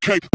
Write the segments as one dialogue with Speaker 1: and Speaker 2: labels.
Speaker 1: cape.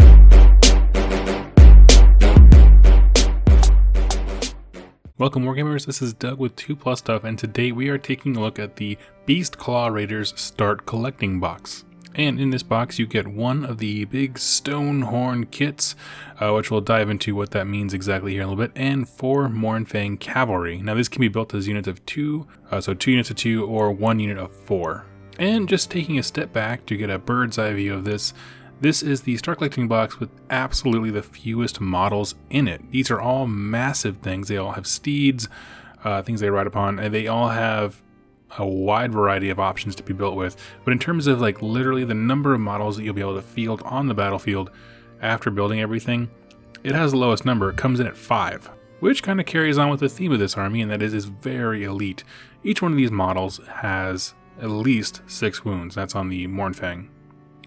Speaker 2: Welcome Wargamers, this is Doug with 2+ Stuff, and today we are taking a look at the Beastclaw Raiders Start Collecting box. And in this box you get one of the big stone horn kits, which we'll dive into what that means exactly here in a little bit, and 4 Mournfang cavalry. Now this can be built as units of 2, so 2 units of 2 or 1 unit of 4. And just taking a step back to get a bird's eye view of this, this is the Start Collecting box with absolutely the fewest models in it. These are all massive things. They all have steeds, things they ride upon, and they all have a wide variety of options to be built with. But in terms of like literally the number of models that you'll be able to field on the battlefield after building everything, it has the lowest number. It comes in at 5, which kind of carries on with the theme of this army, and that is very elite. Each one of these models has at least 6 wounds. That's on the Mournfang,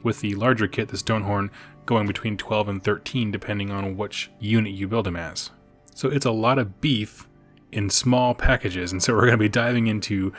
Speaker 2: with the larger kit, the Stonehorn, going between 12 and 13 depending on which unit you build him as. So it's a lot of beef in small packages, and so we're going to be diving into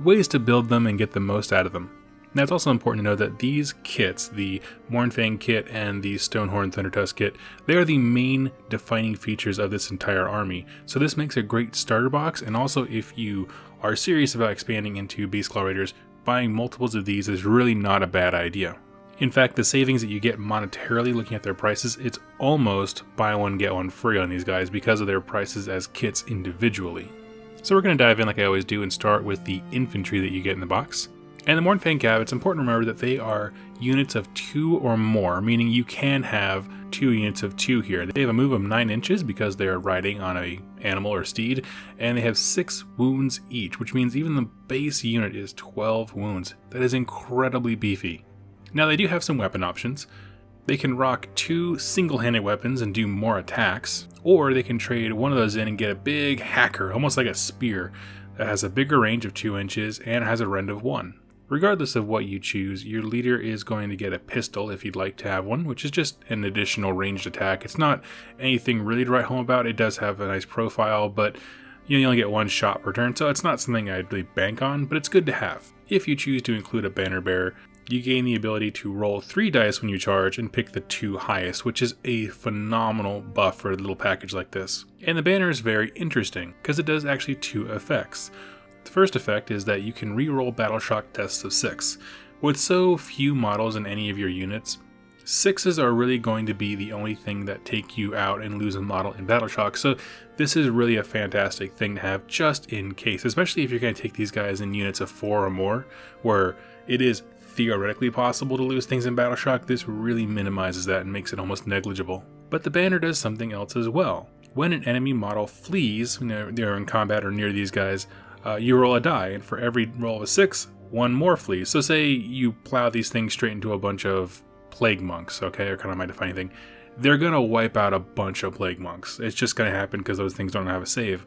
Speaker 2: ways to build them and get the most out of them. Now it's also important to know that these kits, the Mournfang kit and the Stonehorn Thundertusk kit, they are the main defining features of this entire army. So this makes a great starter box, and also if you are serious about expanding into Beastclaw Raiders, buying multiples of these is really not a bad idea. In fact, the savings that you get monetarily looking at their prices, it's almost buy one get one free on these guys because of their prices as kits individually. So we're going to dive in like I always do and start with the infantry that you get in the box. And the Mournfang Cav, it's important to remember that they are units of 2 or more, meaning you can have 2 units of 2 here. They have a move of 9 inches because they're riding on a animal or steed, and they have 6 wounds each, which means even the base unit is 12 wounds. That is incredibly beefy. Now they do have some weapon options. They can rock 2 single-handed weapons and do more attacks, or they can trade one of those in and get a big hacker, almost like a spear, that has a bigger range of 2 inches and has a rend of 1. Regardless of what you choose, your leader is going to get a pistol if you'd like to have one, which is just an additional ranged attack. It's not anything really to write home about. It does have a nice profile, but you only get 1 shot per turn, so it's not something I'd really bank on, but it's good to have. If you choose to include a banner bearer, you gain the ability to roll 3 dice when you charge and pick the 2 highest, which is a phenomenal buff for a little package like this. And the banner is very interesting because it does actually 2 effects. The first effect is that you can re-roll battle shock tests of 6. With so few models in any of your units, 6s are really going to be the only thing that take you out and lose a model in battle shock. So this is really a fantastic thing to have just in case, especially if you're going to take these guys in units of 4 or more, where it is theoretically possible to lose things in battle shock. This really minimizes that and makes it almost negligible. But the banner does something else as well. When an enemy model flees, they're in combat or near these guys, you roll a die, and for every roll of a 6, 1 more flees. So say you plow these things straight into a bunch of plague monks, okay, or kind of my defining thing. They're going to wipe out a bunch of plague monks. It's just going to happen because those things don't have a save.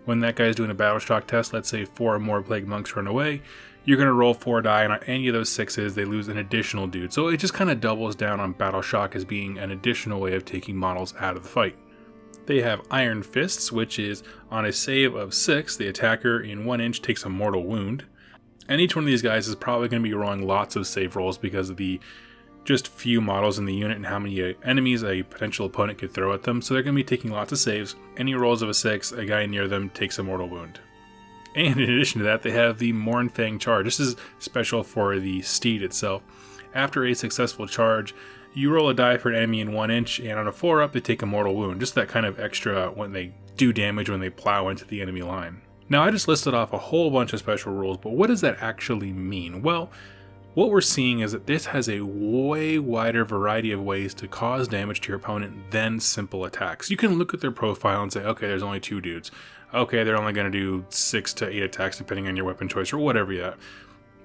Speaker 2: When that guy's doing a battle shock test, let's say 4 or more plague monks run away, you're going to roll 4 die, and on any of those 6s, they lose an additional dude. So it just kind of doubles down on battle shock as being an additional way of taking models out of the fight. They have Iron Fists, which is on a save of 6, the attacker in 1 inch takes a mortal wound. And each one of these guys is probably going to be rolling lots of save rolls because of the just few models in the unit and how many enemies a potential opponent could throw at them. So they're going to be taking lots of saves. Any rolls of a 6, a guy near them takes a mortal wound. And in addition to that, they have the Mournfang charge. This is special for the steed itself. After a successful charge, you roll a die for an enemy in 1 inch, and on a 4-up, they take a mortal wound. Just that kind of extra when they do damage when they plow into the enemy line. Now, I just listed off a whole bunch of special rules, but what does that actually mean? Well, what we're seeing is that this has a way wider variety of ways to cause damage to your opponent than simple attacks. You can look at their profile and say, okay, there's only 2 dudes. Okay, they're only going to do 6 to 8 attacks depending on your weapon choice or whatever you have.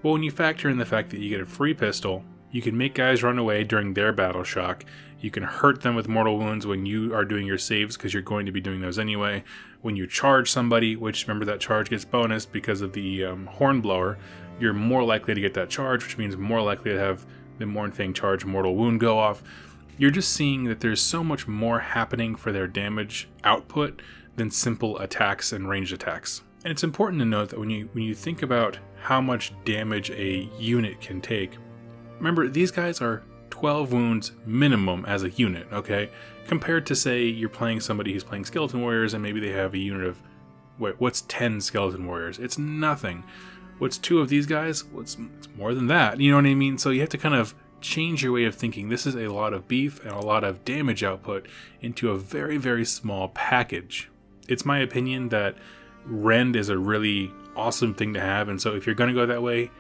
Speaker 2: But when you factor in the fact that you get a free pistol, you can make guys run away during their battle shock, you can hurt them with mortal wounds when you are doing your saves because you're going to be doing those anyway. When you charge somebody, which remember that charge gets bonus because of the hornblower, you're more likely to get that charge, which means more likely to have the Mournfang charge mortal wound go off. You're just seeing that there's so much more happening for their damage output than simple attacks and ranged attacks. And it's important to note that when you think about how much damage a unit can take, remember these guys are 12 wounds minimum as a unit, okay? Compared to, say, you're playing somebody who's playing Skeleton Warriors and maybe they have a unit of, what's 10 Skeleton Warriors? It's nothing. What's 2 of these guys? It's more than that, you know what I mean? So you have to kind of change your way of thinking. This is a lot of beef and a lot of damage output into a very, very small package. It's my opinion that rend is a really awesome thing to have, and so if you're going to go that way,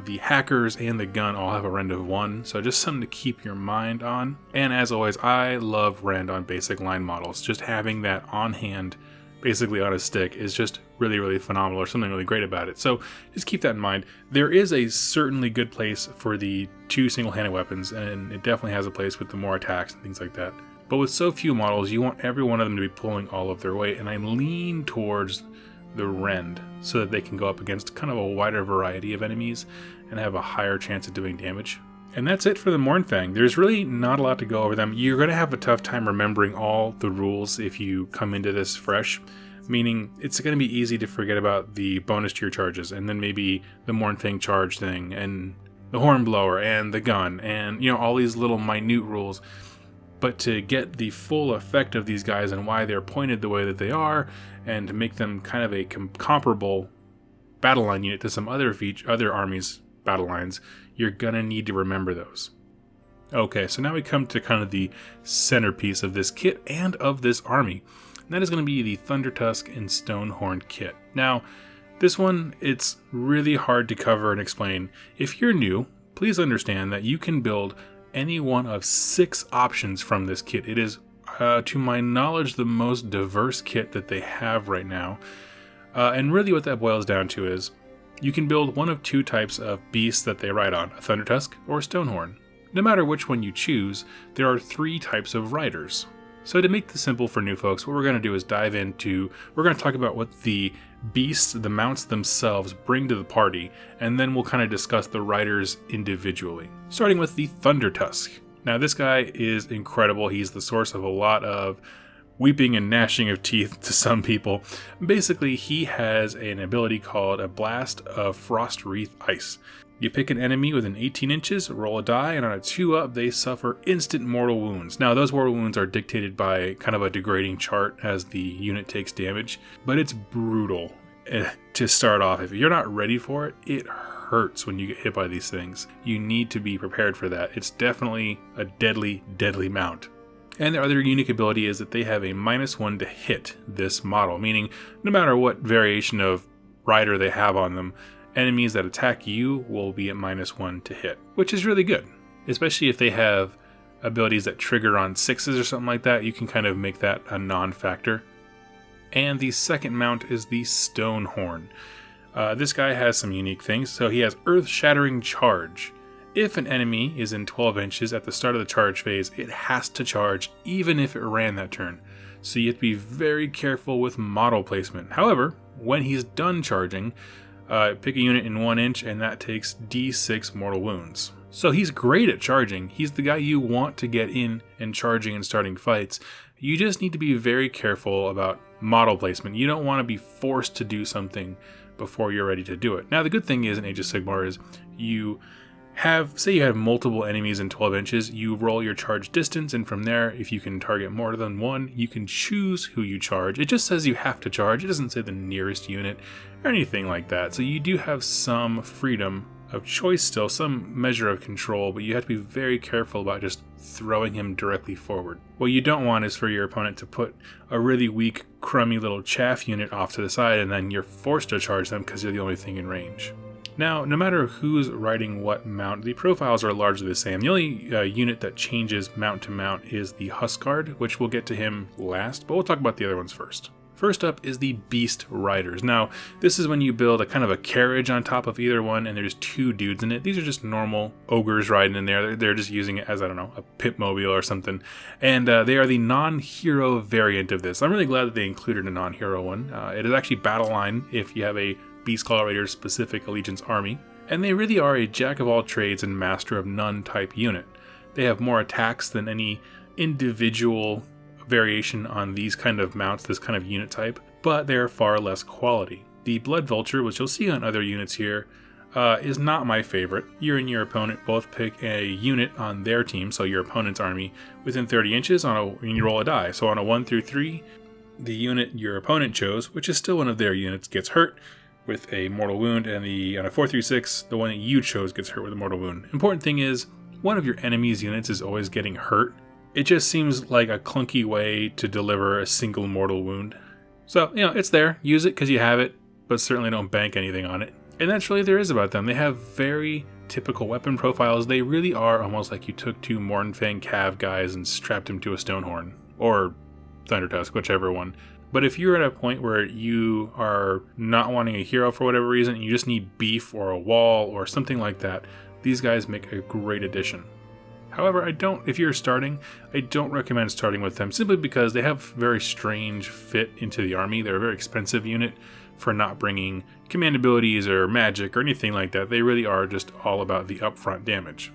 Speaker 2: the hackers and the gun all have a rend of 1, so just something to keep your mind on. And as always, I love rend on basic line models. Just having that on hand, basically on a stick, is just really, really phenomenal, or something really great about it. So just keep that in mind. There is a certainly good place for the 2 single-handed weapons, and it definitely has a place with the more attacks and things like that. But with so few models, you want every one of them to be pulling all of their weight, and I lean towards the rend so that they can go up against kind of a wider variety of enemies and have a higher chance of doing damage. And that's it for the Mournfang. There's really not a lot to go over them. You're going to have a tough time remembering all the rules if you come into this fresh, meaning it's going to be easy to forget about the bonus to your charges, and then maybe the Mournfang charge thing, and the Hornblower, and the gun, and all these little minute rules. But to get the full effect of these guys and why they're pointed the way that they are, and to make them kind of a comparable battle line unit to some other armies' battle lines, you're gonna need to remember those. Okay, so now we come to kind of the centerpiece of this kit and of this army. And that is going to be the Thundertusk and Stonehorn kit. Now, this one, it's really hard to cover and explain. If you're new, please understand that you can build any one of 6 options from this kit. It is, to my knowledge, the most diverse kit that they have right now. And really what that boils down to is, you can build one of 2 types of beasts that they ride on, a Thundertusk or a Stonehorn. No matter which one you choose, there are 3 types of riders. So to make this simple for new folks, what we're going to do is we're going to talk about what the beasts, the mounts themselves, bring to the party, and then we'll kind of discuss the riders individually. Starting with the Thundertusk. Now this guy is incredible. He's the source of a lot of weeping and gnashing of teeth to some people. Basically, he has an ability called a Blast of Frost Wreath Ice. You pick an enemy within 18 inches, roll a die, and on a 2-up, they suffer instant mortal wounds. Now, those mortal wounds are dictated by kind of a degrading chart as the unit takes damage, but it's brutal to start off. If you're not ready for it, it hurts when you get hit by these things. You need to be prepared for that. It's definitely a deadly, deadly mount. And their other unique ability is that they have a -1 to hit this model, meaning no matter what variation of rider they have on them, enemies that attack you will be at -1 to hit, which is really good. Especially if they have abilities that trigger on 6s or something like that, you can kind of make that a non-factor. And the second mount is the Stonehorn. This guy has some unique things. So he has Earth-Shattering Charge. If an enemy is in 12 inches at the start of the charge phase, it has to charge even if it ran that turn. So you have to be very careful with model placement. However, when he's done charging, pick a unit in 1 inch and that takes D6 mortal wounds. So he's great at charging. He's the guy you want to get in and charging and starting fights. You just need to be very careful about model placement. You don't want to be forced to do something before you're ready to do it. Now the good thing is in Age of Sigmar is say you have multiple enemies in 12 inches, you roll your charge distance, and from there, if you can target more than one, you can choose who you charge. It just says you have to charge. It doesn't say the nearest unit or anything like that. So you do have some freedom of choice still, some measure of control, but you have to be very careful about just throwing him directly forward. What you don't want is for your opponent to put a really weak, crummy little chaff unit off to the side, and then you're forced to charge them because you're the only thing in range. Now, no matter who's riding what mount, the profiles are largely the same. The only unit that changes mount to mount is the Huskard, which we'll get to him last, but we'll talk about the other ones first. First up is the Beast Riders. Now, this is when you build a kind of a carriage on top of either one, and there's 2 dudes in it. These are just normal ogres riding in there. They're just using it as, I don't know, a pit-mobile or something. And they are the non-hero variant of this. I'm really glad that they included a non-hero one. It is actually battle line if you have a Beastclaw Raiders specific Allegiance army, and they really are a jack of all trades and master of none type unit. They have more attacks than any individual variation on these kind of mounts, this kind of unit type, but they are far less quality. The Blood Vulture, which you'll see on other units here, is not my favorite. You and your opponent both pick a unit on their team, so your opponent's army, within 30 inches and you roll a die. So on a 1 through 3, the unit your opponent chose, which is still one of their units, gets hurt with a mortal wound, and on a 4 through 6, the one that you chose gets hurt with a mortal wound. Important thing is, one of your enemy's units is always getting hurt. It just seems like a clunky way to deliver a single mortal wound. So, it's there. Use it because you have it, but certainly don't bank anything on it. And that's really there is about them. They have very typical weapon profiles. They really are almost like you took 2 Mournfang cav guys and strapped them to a Stonehorn, or Thundertusk, whichever one. But if you're at a point where you are not wanting a hero for whatever reason, and you just need beef or a wall or something like that, these guys make a great addition. However, if you're starting, I don't recommend starting with them simply because they have very strange fit into the army. They're a very expensive unit for not bringing command abilities or magic or anything like that. They really are just all about the upfront damage.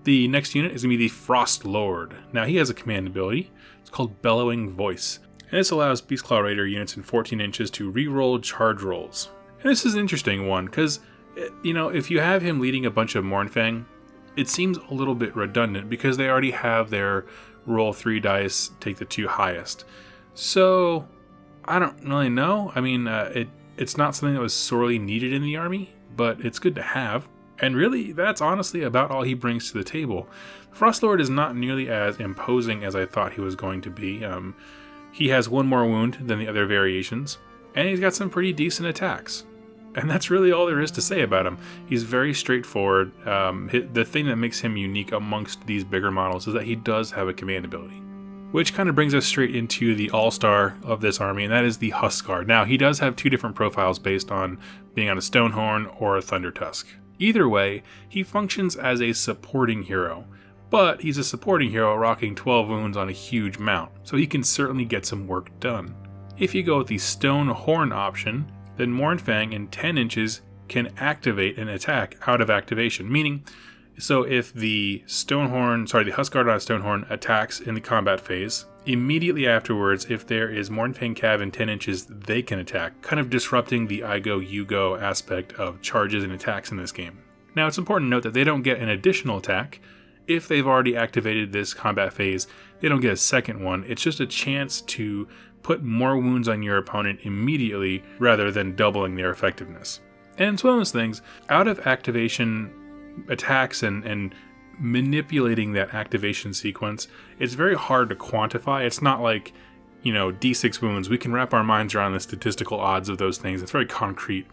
Speaker 2: The next unit is going to be the Frost Lord. Now he has a command ability. It's called Bellowing Voice. And this allows Beastclaw Raider units in 14 inches to reroll charge rolls. And this is an interesting one because, if you have him leading a bunch of Mournfang, it seems a little bit redundant because they already have their roll 3 dice, take the 2 highest. So, I don't really know. I mean, it's not something that was sorely needed in the army, but it's good to have. And really, that's honestly about all he brings to the table. Frostlord is not nearly as imposing as I thought he was going to be. He has 1 more wound than the other variations, and he's got some pretty decent attacks. And that's really all there is to say about him. He's very straightforward. The thing that makes him unique amongst these bigger models is that he does have a command ability. Which kind of brings us straight into the all-star of this army, and that is the Huskar. Now, he does have 2 different profiles based on being on a Stonehorn or a Thundertusk. Either way, he functions as a supporting hero, but he's a supporting hero rocking 12 wounds on a huge mount, so he can certainly get some work done. If you go with the Stonehorn option, then Mournfang in 10 inches can activate an attack out of activation, meaning, so if the Huskar on a Stonehorn attacks in the combat phase, immediately afterwards, if there is Mournfang cav in 10 inches, they can attack, kind of disrupting the I go, you go aspect of charges and attacks in this game. Now, it's important to note that they don't get an additional attack. If they've already activated this combat phase, they don't get a second one. It's just a chance to put more wounds on your opponent immediately rather than doubling their effectiveness. And it's one of those things, out of activation attacks and manipulating that activation sequence, it's very hard to quantify. It's not like, D6 wounds. We can wrap our minds around the statistical odds of those things. It's very concrete.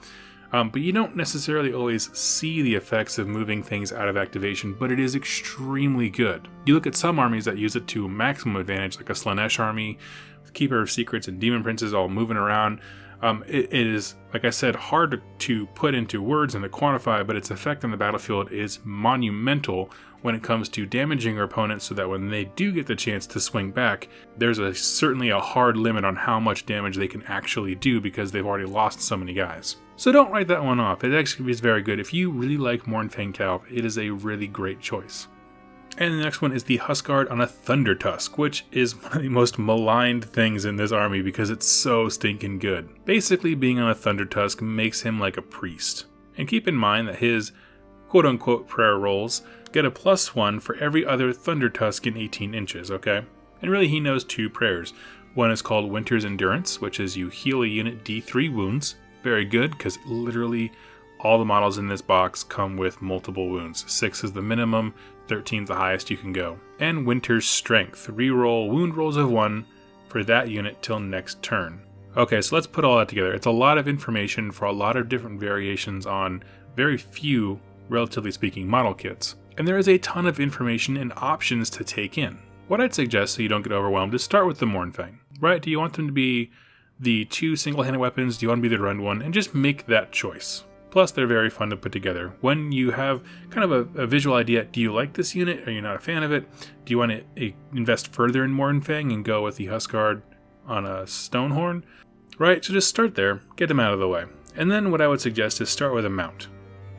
Speaker 2: But you don't necessarily always see the effects of moving things out of activation, but it is extremely good. You look at some armies that use it to maximum advantage, like a Slanesh army, with Keeper of Secrets and Demon Princes all moving around. It is, like I said, hard to put into words and to quantify, but its effect on the battlefield is monumental when it comes to damaging your opponents so that when they do get the chance to swing back, there's certainly a hard limit on how much damage they can actually do because they've already lost so many guys. So don't write that one off. It actually is very good. If you really like Mournfang Cav, it is a really great choice. And the next one is the Huskard on a Thundertusk, which is one of the most maligned things in this army because it's so stinking good. Basically, being on a Thundertusk makes him like a priest. And keep in mind that his quote-unquote prayer rolls get a +1 for every other Thundertusk in 18 inches, okay? And really, he knows 2 prayers. One is called Winter's Endurance, which is you heal a unit D3 wounds. Very good, because literally all the models in this box come with multiple wounds. 6 is the minimum, 13 is the highest you can go. And Winter's Strength. Reroll wound rolls of 1 for that unit till next turn. Okay, so let's put all that together. It's a lot of information for a lot of different variations on very few, relatively speaking, model kits. And there is a ton of information and options to take in. What I'd suggest so you don't get overwhelmed is start with the Mournfang, right? Do you want them to be the 2 single-handed weapons? Do you want to be the run one? And just make that choice. Plus, they're very fun to put together. When you have kind of a visual idea, do you like this unit? Are you not a fan of it? Do you want to invest further in Mournfang and go with the Huskard on a Stonehorn? Right, so just start there, get them out of the way. And then what I would suggest is start with a mount.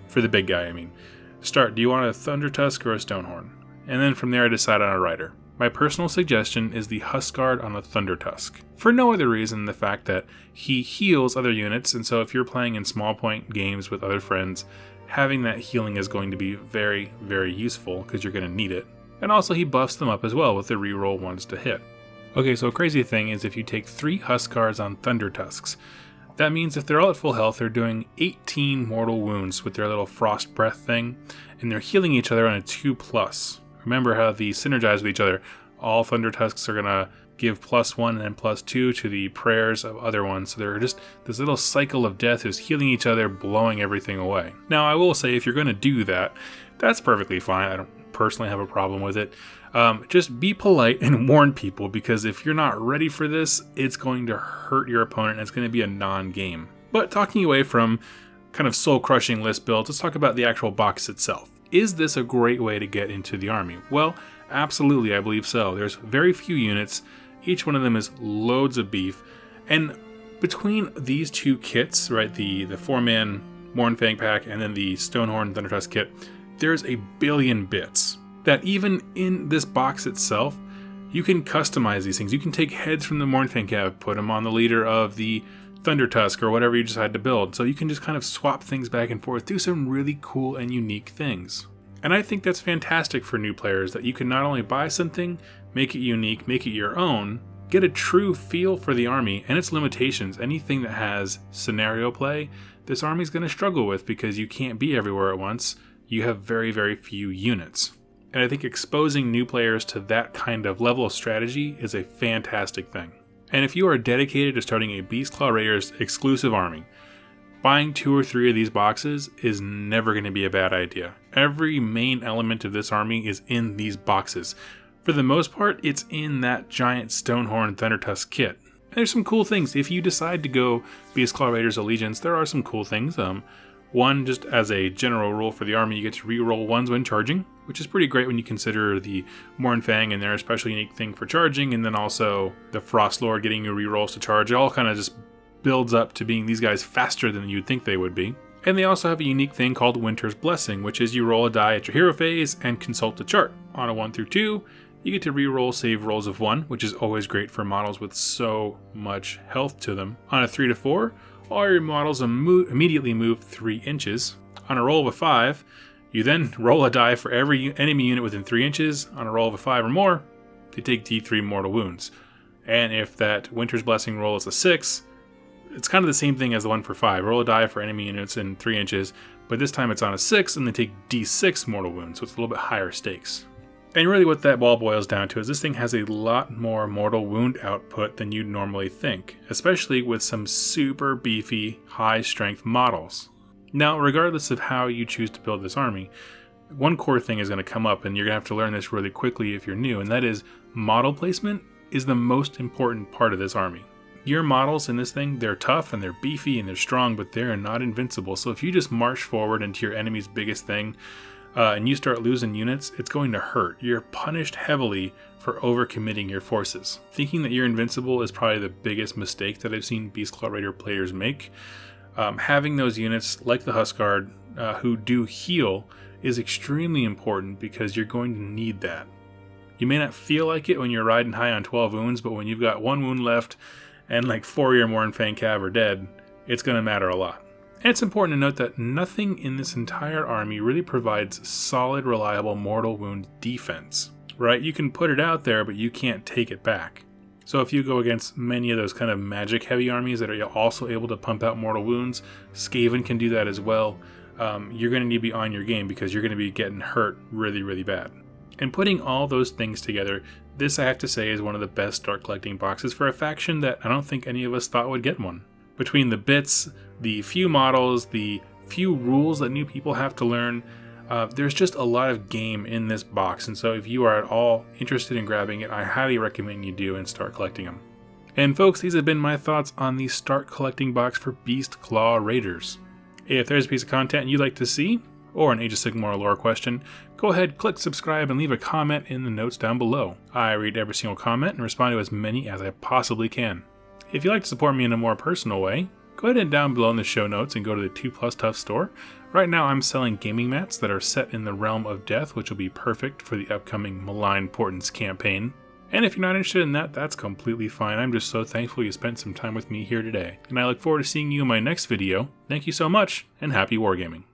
Speaker 2: For the big guy, I mean. Start, do you want a Thundertusk or a Stonehorn? And then from there I decide on a rider. My personal suggestion is the Huskard on a Thundertusk. For no other reason than the fact that he heals other units, and so if you're playing in small point games with other friends, having that healing is going to be very, very useful because you're going to need it. And also he buffs them up as well with the reroll ones to hit. Okay, so a crazy thing is if you take 3 Huskars on Thunder Tusks, that means if they're all at full health, they're doing 18 mortal wounds with their little frost breath thing, and they're healing each other on a 2+. Remember how they synergize with each other. All Thunder Tusks are going to give +1 and then +2 to the prayers of other ones. So they're just this little cycle of death who's healing each other, blowing everything away. Now, I will say if you're going to do that, that's perfectly fine. I don't personally have a problem with it. Just be polite and warn people, because if you're not ready for this, it's going to hurt your opponent and it's going to be a non-game. But talking away from kind of soul-crushing list builds, let's talk about the actual box itself. Is this a great way to get into the army? Well, absolutely, I believe so. There's very few units. Each one of them is loads of beef. And between these 2 kits, right, the 4-man Mournfang pack and then the Stonehorn Thundertusk kit, there's a billion bits that even in this box itself, you can customize these things. You can take heads from the Mournfang cav, put them on the leader of the Thundertusk or whatever you decide to build. So you can just kind of swap things back and forth, do some really cool and unique things. And I think that's fantastic for new players, that you can not only buy something, make it unique, make it your own, get a true feel for the army and its limitations. Anything that has scenario play, this army's going to struggle with because you can't be everywhere at once. You have very, very few units. And I think exposing new players to that kind of level of strategy is a fantastic thing. And if you are dedicated to starting a Beastclaw Raiders exclusive army, buying 2 or 3 of these boxes is never going to be a bad idea. Every main element of this army is in these boxes. For the most part, it's in that giant Stonehorn Thundertusk kit. And there's some cool things. If you decide to go Beastclaw Raiders Allegiance, there are some cool things. One, just as a general rule for the army, you get to reroll 1s when charging, which is pretty great when you consider the Mournfang and their especially unique thing for charging, and then also the Frost Lord getting you rerolls to charge. It all kind of just builds up to being these guys faster than you'd think they would be. And they also have a unique thing called Winter's Blessing, which is you roll a die at your hero phase and consult the chart. On a 1 through 2, you get to reroll save rolls of 1, which is always great for models with so much health to them. On a 3 to 4, all your models immediately move 3 inches. On a roll of a 5, you then roll a die for every enemy unit within 3 inches. On a roll of a 5 or more, they take D3 mortal wounds. And if that Winter's Blessing roll is a 6, it's kind of the same thing as the one for 5. Roll a die for enemy units in 3 inches, but this time it's on a 6 and they take D6 mortal wounds, so it's a little bit higher stakes. And really what that all boils down to is this thing has a lot more mortal wound output than you'd normally think, especially with some super beefy, high strength models. Now, regardless of how you choose to build this army, one core thing is going to come up, and you're going to have to learn this really quickly if you're new, and that is model placement is the most important part of this army. Your models in this thing, they're tough and they're beefy and they're strong, but they're not invincible. So if you just march forward into your enemy's biggest thing, and you start losing units, it's going to hurt. You're punished heavily for overcommitting your forces. Thinking that you're invincible is probably the biggest mistake that I've seen Beastclaw Raider players make. Having those units, like the Huskard, who do heal, is extremely important because you're going to need that. You may not feel like it when you're riding high on 12 wounds, but when you've got 1 wound left and like 4 of your Mournfang cav are dead, it's going to matter a lot. And it's important to note that nothing in this entire army really provides solid, reliable mortal wound defense, right? You can put it out there, but you can't take it back. So if you go against many of those kind of magic heavy armies that are also able to pump out mortal wounds, Skaven can do that as well. You're going to need to be on your game because you're going to be getting hurt really, really bad. And putting all those things together, this I have to say is one of the best start collecting boxes for a faction that I don't think any of us thought would get one. Between the bits, the few models, the few rules that new people have to learn, there's just a lot of game in this box. And so if you are at all interested in grabbing it, I highly recommend you do and start collecting them. And folks, these have been my thoughts on the start collecting box for Beastclaw Raiders. If there's a piece of content you'd like to see, or an Age of Sigmar lore question, go ahead, click subscribe, and leave a comment in the notes down below. I read every single comment and respond to as many as I possibly can. If you'd like to support me in a more personal way, go ahead and down below in the show notes and go to the 2+ Tough store. Right now I'm selling gaming mats that are set in the realm of death, which will be perfect for the upcoming Malign Portents campaign. And if you're not interested in that, that's completely fine. I'm just so thankful you spent some time with me here today. And I look forward to seeing you in my next video. Thank you so much, and happy wargaming.